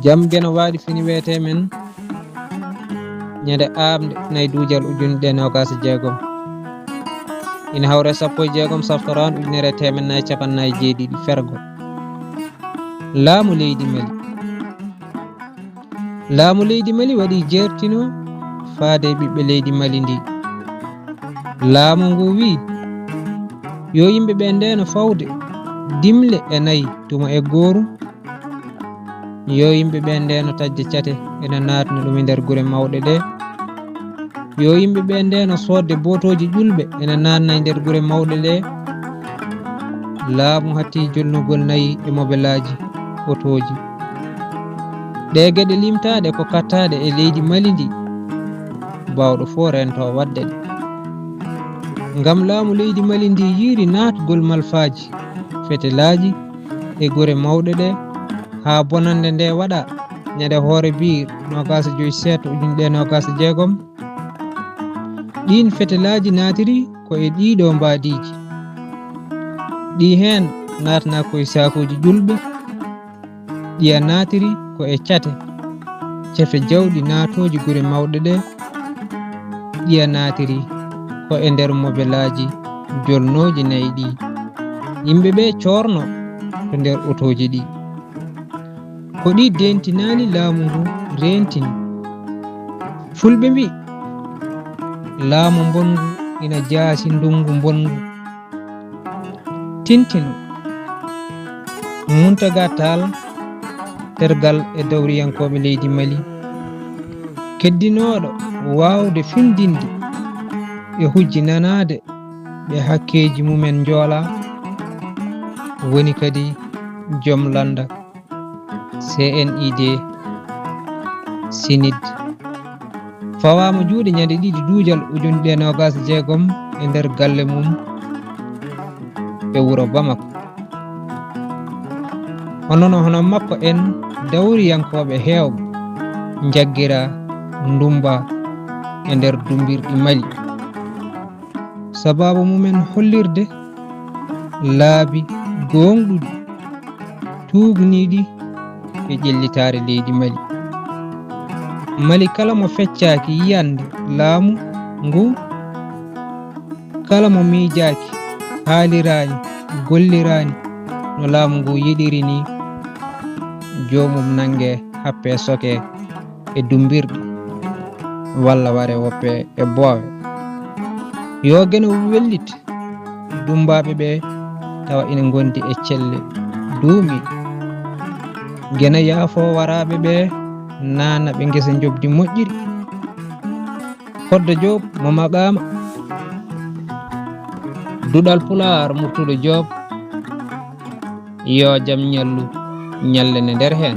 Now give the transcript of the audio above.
jam geno waɗi fini wiyete men ñande amde nayi duujal ujunɗe nogas e jeegom ina hawre 16 saftoran ujunere temen nayi capannayi jeeɗiɗi fergo laamu leydi Mali laamu leydi Mali waɗi jertino faade ɓiɓɓe leydi Mali ndi laamu ngu wi yo yimɓe ɓe ndeno fawde dimle e nayi tuma e gooru yo yimɓe ɓe ndeno tajje cate ena natno ɗum e nder gure mawɗe ɗe yo yimɓe ɓe ndeno sodde botoji ƴulɓe ena nanna e nder gure mawɗe ɗe laamu hatti jolnugol nayi e mobelaji otoji ɗe geɗe limtaɗe ko kattaɗe e leydi Mali ndi bawɗo fo rento wadde ɗe ngam laamu leydi Mali ndi yiri natgol malfaji fetelaji e gure mawɗe ɗe ha bonande nde waɗa ñande hoore biir 25 set ujunɗe 26 ɗin fetelaji natiri ko e ɗiɗo mbadiji ɗi hen natna koye sakuji ƴulɓe ɗiya natiri ko e cate cefe jawɗi natoji gure mawɗe ɗe ɗiya natiri ko e nder mobelaji jolnoji nayi ɗi yimɓe ɓe corno to nder otoji ɗi ko ɗi dentinali laamu ngu rentini fulɓe mbi laamu bongu ina jaasi ndungu bongu tintino Muntaga Tall tergal e dawriyankoɓe leydi Mali keddinoɗo wawde findinde e hujjinanade ɓe hakkeji mumen joola woni kadi joom landa CNID SNID fawama juuɗe ñande ɗiɗi duujal ujunɗe 26 e nder galle mum e wuro Bamako hono makko en dawriyankoɓe heewɓe jaggira ndumba e nder dumbirɗi Mali sababu mumen hollirde laabi gonɗuɗi tugniɗi e ƴellitare leydi Mali kala mo feccaki yiyande laamu ngu kala mo miijaki haalirani gollirani no laamu ngu yiɗiri ni jomum nangue happe soke e dumbirɗi walla ware woppe e boowe yo gene wellit dumbaɓe ɓe tawa ina gondi e celle duumi gena yaafo waraɓe ɓe nana ɓe gesa jobdi moƴƴiri Koddo Job mo maqama duɗal Pulaar murtuɗo Job yo jam ñallu ñallene nder hen